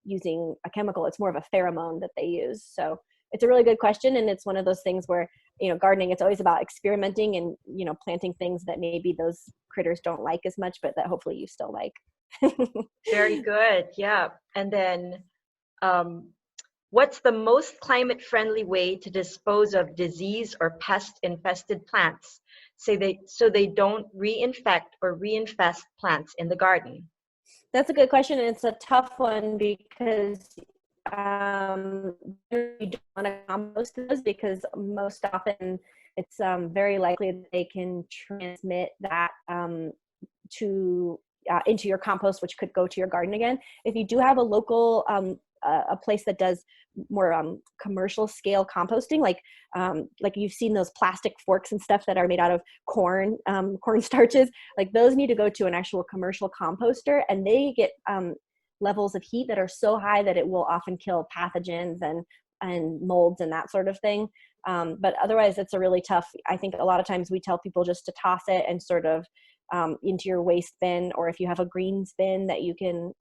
Speaker 2: using a chemical. It's more of a pheromone that they use. So it's a really good question. And it's one of those things where, gardening, it's always about experimenting and, planting things that maybe those critters don't like as much, but that hopefully you still like.
Speaker 1: Very good. Yeah. And then what's the most climate-friendly way to dispose of disease or pest-infested plants so they don't reinfect or reinfest plants in the garden?
Speaker 2: That's a good question, and it's a tough one because you don't want to compost those because most often it's very likely that they can transmit that to into your compost, which could go to your garden again. If you do have a local a place that does more commercial scale composting, like you've seen those plastic forks and stuff that are made out of corn starches, like those need to go to an actual commercial composter, and they get levels of heat that are so high that it will often kill pathogens and molds and that sort of thing. But otherwise, it's a really tough. I think a lot of times we tell people just to toss it and sort of into your waste bin, or if you have a greens bin that you can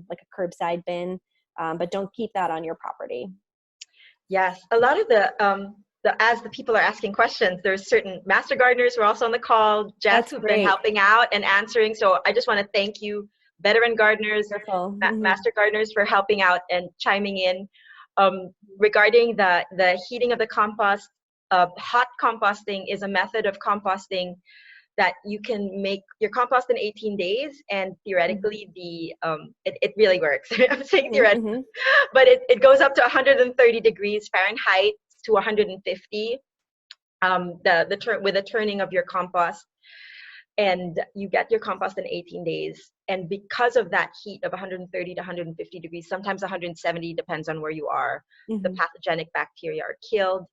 Speaker 2: like a curbside bin. But don't keep that on your property.
Speaker 1: Yes, a lot of as the people are asking questions, there's certain master gardeners who are also on the call, Jess, who've been helping out and answering. So I just want to thank you, veteran gardeners, master gardeners, for helping out and chiming in regarding the heating of the compost. Hot composting is a method of composting that you can make your compost in 18 days, and theoretically it really works. I'm saying theoretically, but it goes up to 130 degrees Fahrenheit to 150 with the turning of your compost, and you get your compost in 18 days. And because of that heat of 130 to 150 degrees, sometimes 170, depends on where you are, the pathogenic bacteria are killed.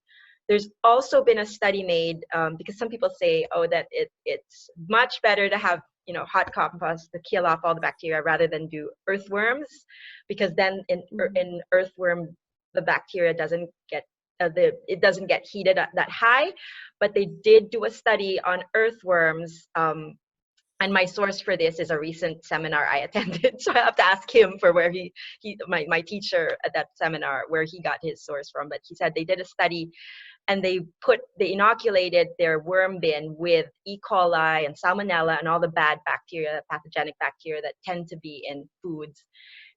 Speaker 1: There's also been a study made because some people say, that it's much better to have hot compost to kill off all the bacteria rather than do earthworms, because then in earthworm the bacteria doesn't get it doesn't get heated that high. But they did do a study on earthworms. And my source for this is a recent seminar I attended. So I have to ask him for where my teacher at that seminar, where he got his source from. But he said they did a study, and they inoculated their worm bin with E. coli and salmonella and all the bad bacteria, pathogenic bacteria that tend to be in foods.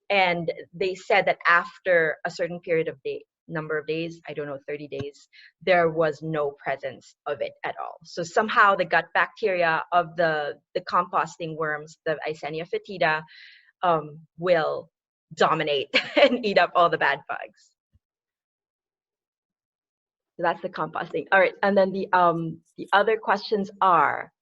Speaker 1: And they said that after a certain period of number of days, I don't know, 30 days, there was no presence of it at all. So somehow the gut bacteria of the composting worms, the Eisenia fetida, will dominate and eat up all the bad bugs. So that's the composting. All right, and then the other questions are,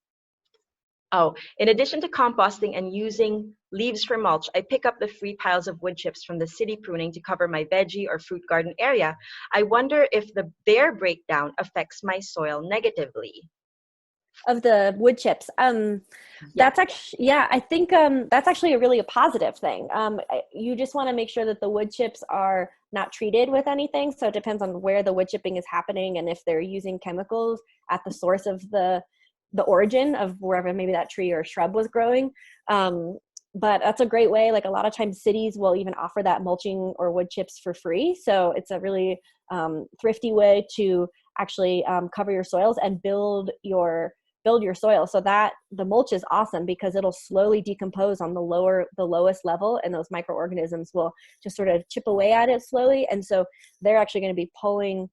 Speaker 1: in addition to composting and using leaves for mulch, I pick up the free piles of wood chips from the city pruning to cover my veggie or fruit garden area. I wonder if the bare breakdown affects my soil negatively.
Speaker 2: Of the wood chips, that's actually, I think that's actually really a positive thing. You just want to make sure that the wood chips are not treated with anything. So it depends on where the wood chipping is happening and if they're using chemicals at the source of the origin of wherever maybe that tree or shrub was growing. But that's a great way. Like a lot of times cities will even offer that mulching or wood chips for free. So it's a really thrifty way to actually cover your soils and build your soil. So that the mulch is awesome because it'll slowly decompose on the lowest level, and those microorganisms will just sort of chip away at it slowly. And so they're actually going to be pulling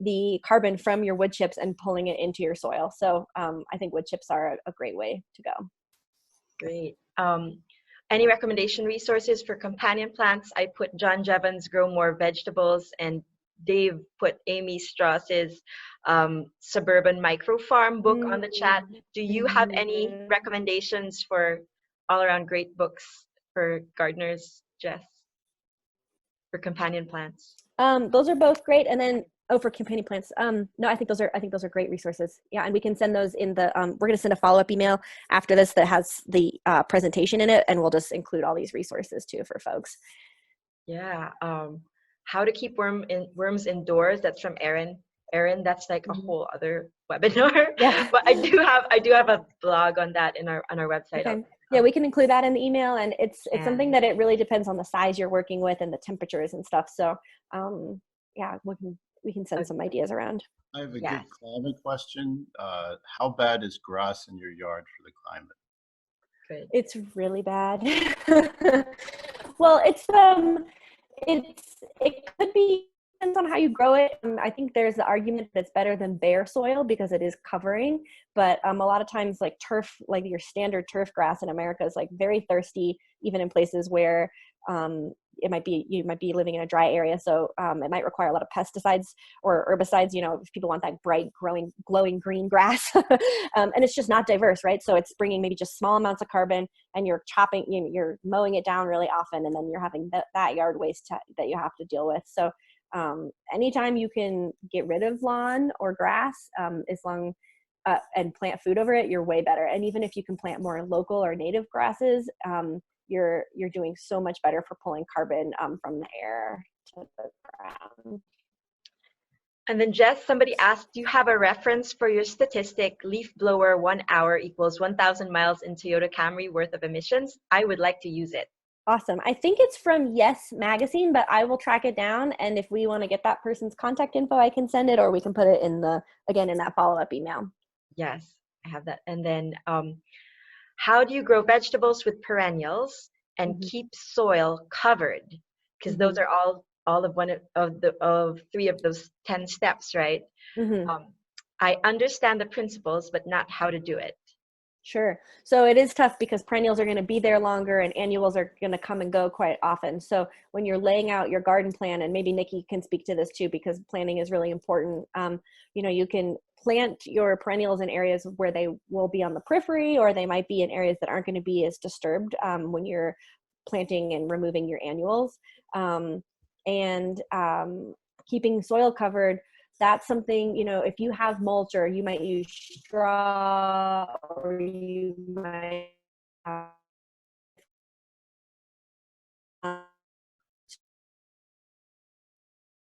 Speaker 2: the carbon from your wood chips and pulling it into your soil. So I think wood chips are a great way to go.
Speaker 1: Great. Any recommendation resources for companion plants? I put John Jevons' Grow More Vegetables, and Dave put Amy Strauss's Suburban Micro Farm book on the chat. Do you have any recommendations for all around great books for gardeners, Jess, for companion plants?
Speaker 2: Those are both great. And then for companion plants, no, I think those are great resources. Yeah, and we can send those in the we're going to send a follow-up email after this that has the presentation in it, and we'll just include all these resources too for folks.
Speaker 1: Yeah. How to keep worms indoors. That's from Erin. That's like a whole other webinar.
Speaker 2: Yeah.
Speaker 1: But I do have a blog on that on our website.
Speaker 2: Okay. Yeah, we can include that in the email, and it's something
Speaker 1: And
Speaker 2: that it really depends on the size you're working with and the temperatures and stuff. So, yeah, we can send some ideas around.
Speaker 3: I have a
Speaker 1: yes,
Speaker 3: good climate question. How bad is grass in your yard for the climate?
Speaker 1: good.
Speaker 2: It's really bad. Well, it could be, depends on how you grow it. I think there's the argument that it's better than bare soil because it is covering, but a lot of times like turf, like your standard turf grass in America is like very thirsty, even in places where you might be living in a dry area, so it might require a lot of pesticides or herbicides, if people want that bright growing glowing green grass. And it's just not diverse, right? So it's bringing maybe just small amounts of carbon, and you're chopping, you're mowing it down really often, and then you're having that yard waste that you have to deal with. So anytime you can get rid of lawn or grass, as long and plant food over it, you're way better. And even if you can plant more local or native grasses, you're doing so much better for pulling carbon from the air to the ground.
Speaker 1: And then Jess, somebody asked, do you have a reference for your statistic, leaf blower 1 hour equals 1,000 miles in Toyota Camry worth of emissions? I would like to use it.
Speaker 2: Awesome. I think it's from Yes Magazine, but I will track it down. And if we want to get that person's contact info, I can send it, or we can put it in that follow-up email.
Speaker 1: Yes, I have that. And then how do you grow vegetables with perennials and
Speaker 2: Mm-hmm.
Speaker 1: keep soil covered? Because those are all of one of three of those 10 steps, right?
Speaker 2: Mm-hmm.
Speaker 1: I understand the principles, but not how to do it.
Speaker 2: Sure. So it is tough because perennials are going to be there longer and annuals are going to come and go quite often. So when you're laying out your garden plan, and maybe Nikki can speak to this too, because planning is really important. You can plant your perennials in areas where they will be on the periphery, or they might be in areas that aren't going to be as disturbed when you're planting and removing your annuals. And keeping soil covered, that's something, if you have mulch, or you might use straw, or you might have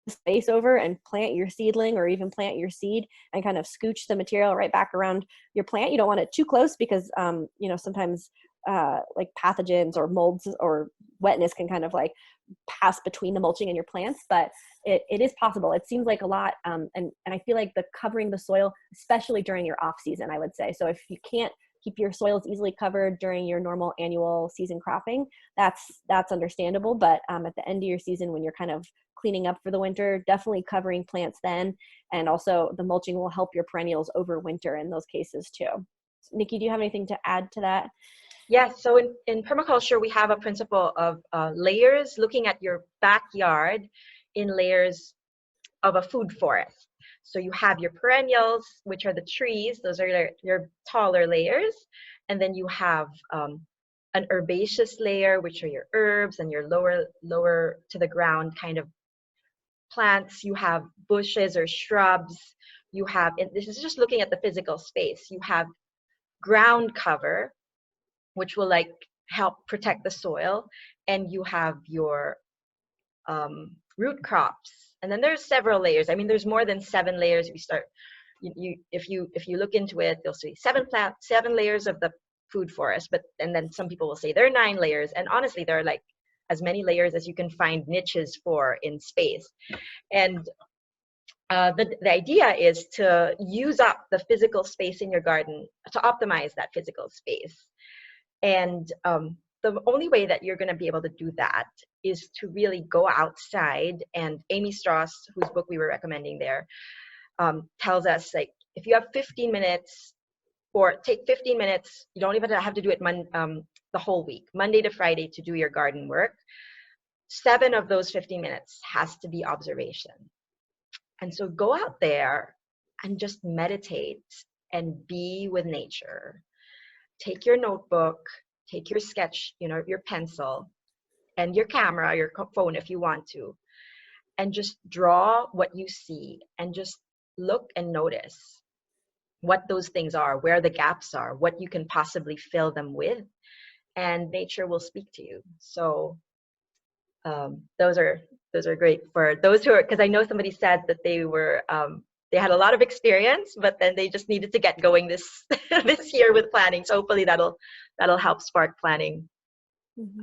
Speaker 2: space over and plant your seedling, or even plant your seed and kind of scooch the material right back around your plant. You don't want it too close because sometimes like pathogens or molds or wetness can kind of like pass between the mulching and your plants, but it is possible. It seems like a lot, and I feel like the covering the soil, especially during your off season, I would say. So if you can't keep your soils easily covered during your normal annual season cropping, that's understandable. But at the end of your season, when you're kind of cleaning up for the winter, definitely covering plants then, and also the mulching will help your perennials over winter in those cases too. Nikki, do you have anything to add to that?
Speaker 1: Yes, so in permaculture, we have a principle of layers, looking at your backyard in layers of a food forest. So you have your perennials, which are the trees, those are your taller layers. And then you have an herbaceous layer, which are your herbs, and your lower to the ground kind of plants. You have bushes or shrubs. You have, and this is just looking at the physical space. You have ground cover, which will like help protect the soil, and you have your root crops. And then there's several layers. I mean, there's more than 7 layers. If you look into it, you'll see 7 layers of the food forest. And then some people will say there are 9 layers. And honestly, there are like as many layers as you can find niches for in space. And the idea is to use up the physical space in your garden, to optimize that physical space. And the only way that you're going to be able to do that is to really go outside. And Amy Strauss, whose book we were recommending there, tells us, like, if you have 15 minutes, or take 15 minutes, you don't even have to do it the whole week, Monday to Friday, to do your garden work. 7 of those 15 minutes has to be observation. And so go out there and just meditate and be with nature. Take your notebook, take your sketch, your pencil, and your camera, your phone if you want to, and just draw what you see, and just look and notice what those things are, where the gaps are, what you can possibly fill them with, and nature will speak to you. So those are great for those who are, because I know somebody said that they were they had a lot of experience, but then they just needed to get going this this year with planning. So hopefully that'll help spark planning.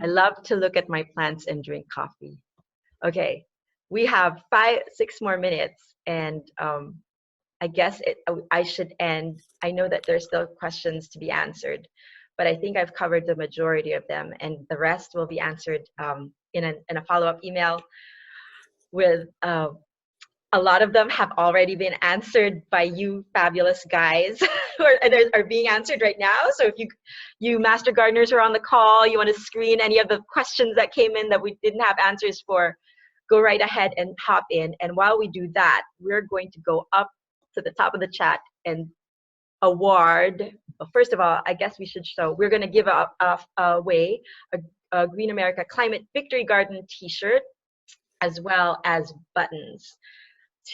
Speaker 1: I love to look at my plants and drink coffee. Okay, we have 6 more minutes, and I guess I should end. I know that there's still questions to be answered, but I think I've covered the majority of them, and the rest will be answered in a follow-up email with a lot of them have already been answered by you fabulous guys who are being answered right now. So if you master gardeners are on the call, you want to screen any of the questions that came in that we didn't have answers for, go right ahead and hop in. And while we do that, we're going to go up to the top of the chat and award. Well, first of all, I guess we should show, we're going to give away a Green America Climate Victory Garden t-shirt as well as buttons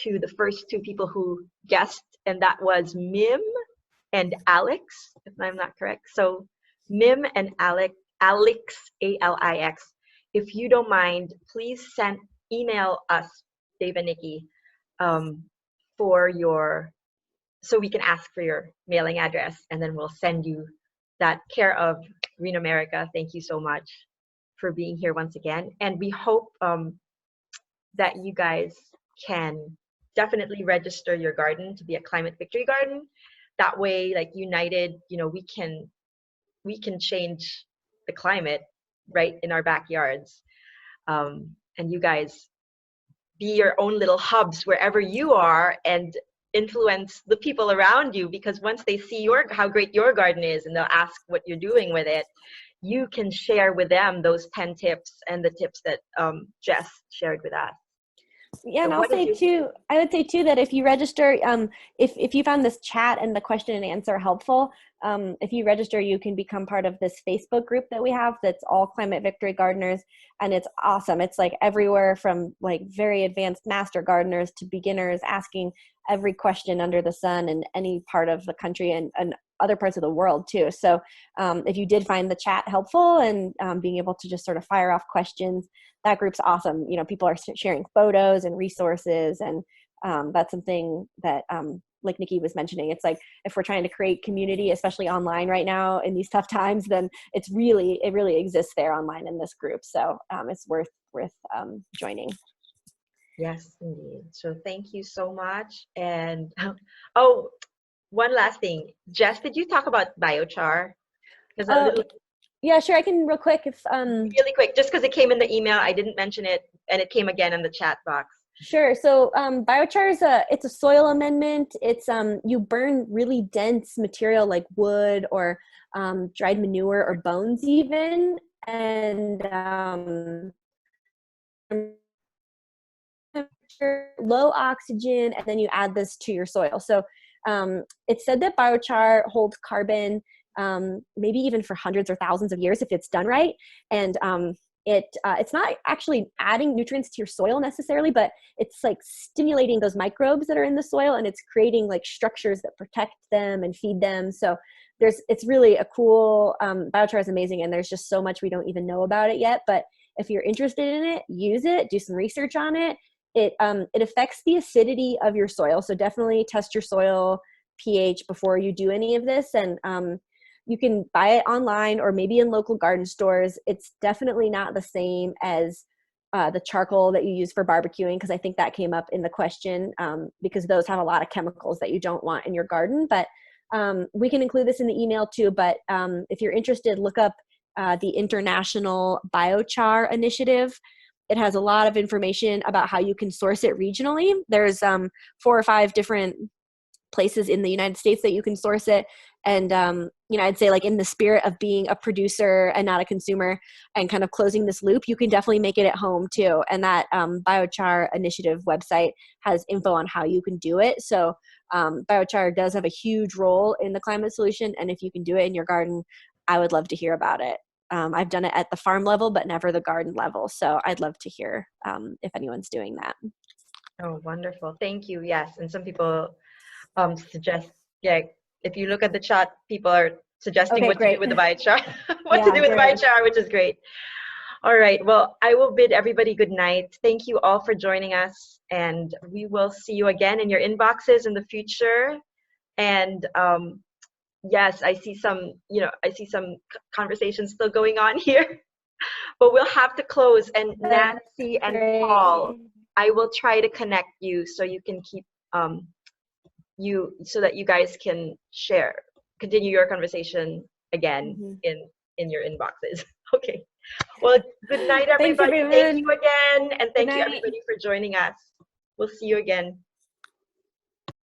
Speaker 1: to the first 2 people who guessed, and that was Mim and Alex, if I'm not correct. So Mim and Alex, A-L-I-X. If you don't mind, please email us, Dave and Nikki, so we can ask for your mailing address, and then we'll send you that, care of Green America. Thank you so much for being here once again. And we hope that you guys can definitely register your garden to be a Climate Victory Garden. That way, like united, we can change the climate right in our backyards. And you guys be your own little hubs wherever you are and influence the people around you, because once they see how great your garden is and they'll ask what you're doing with it, you can share with them those 10 tips and the tips that Jess shared with us.
Speaker 2: Yeah,
Speaker 1: So
Speaker 2: and I would say too that if you register, if you found this chat and the question and answer helpful, if you register, you can become part of this Facebook group that we have that's all Climate Victory Gardeners, and it's awesome. It's like everywhere from like very advanced master gardeners to beginners asking every question under the sun in any part of the country and other parts of the world too. So if you did find the chat helpful and being able to just sort of fire off questions, that group's awesome. People are sharing photos and resources, and that's something that like Nikki was mentioning, it's like if we're trying to create community, especially online right now in these tough times, then it really exists there online in this group. So it's worth joining.
Speaker 1: Yes, indeed. So thank you so much. And oh, one last thing, Jess, did you talk about biochar?
Speaker 2: Yeah, sure. I can real quick.
Speaker 1: Really quick, just because it came in the email, I didn't mention it, and it came again in the chat box.
Speaker 2: Sure. So biochar it's a soil amendment. It's you burn really dense material like wood or dried manure or bones even, and low oxygen, and then you add this to your soil. So it's said that biochar holds carbon maybe even for hundreds or thousands of years if it's done right. And it's not actually adding nutrients to your soil necessarily, but it's like stimulating those microbes that are in the soil, and it's creating like structures that protect them and feed them. So it's really a cool, biochar is amazing, and there's just so much we don't even know about it yet. But if you're interested in it, use it, do some research on it. It affects the acidity of your soil. So definitely test your soil pH before you do any of this. And you can buy it online or maybe in local garden stores. It's definitely not the same as the charcoal that you use for barbecuing, because I think that came up in the question, because those have a lot of chemicals that you don't want in your garden. But we can include this in the email too. But if you're interested, look up the International Biochar Initiative. It has a lot of information about how you can source it regionally. There's 4 or 5 different places in the United States that you can source it. And, I'd say like in the spirit of being a producer and not a consumer and kind of closing this loop, you can definitely make it at home too. And that Biochar Initiative website has info on how you can do it. So biochar does have a huge role in the climate solution. And if you can do it in your garden, I would love to hear about it. I've done it at the farm level, but never the garden level. So I'd love to hear if anyone's doing that.
Speaker 1: Oh, wonderful. Thank you. Yes. And some people suggest, if you look at the chat, people are suggesting what to do with the biochar, to do with the biochar, which is great. All right. Well, I will bid everybody good night. Thank you all for joining us, and we will see you again in your inboxes in the future. And yes, I see some, I see some conversations still going on here, but we'll have to close. And
Speaker 2: That's
Speaker 1: Nancy and Paul,
Speaker 2: great.
Speaker 1: I will try to connect you so you can keep so that you guys can continue your conversation again
Speaker 2: Mhm.
Speaker 1: in your inboxes. Okay. Well, good night,
Speaker 2: Thanks,
Speaker 1: everybody. Thank you
Speaker 2: everyone.
Speaker 1: again, and
Speaker 2: Good
Speaker 1: thank you
Speaker 2: night.
Speaker 1: everybody for joining us. We'll see you again.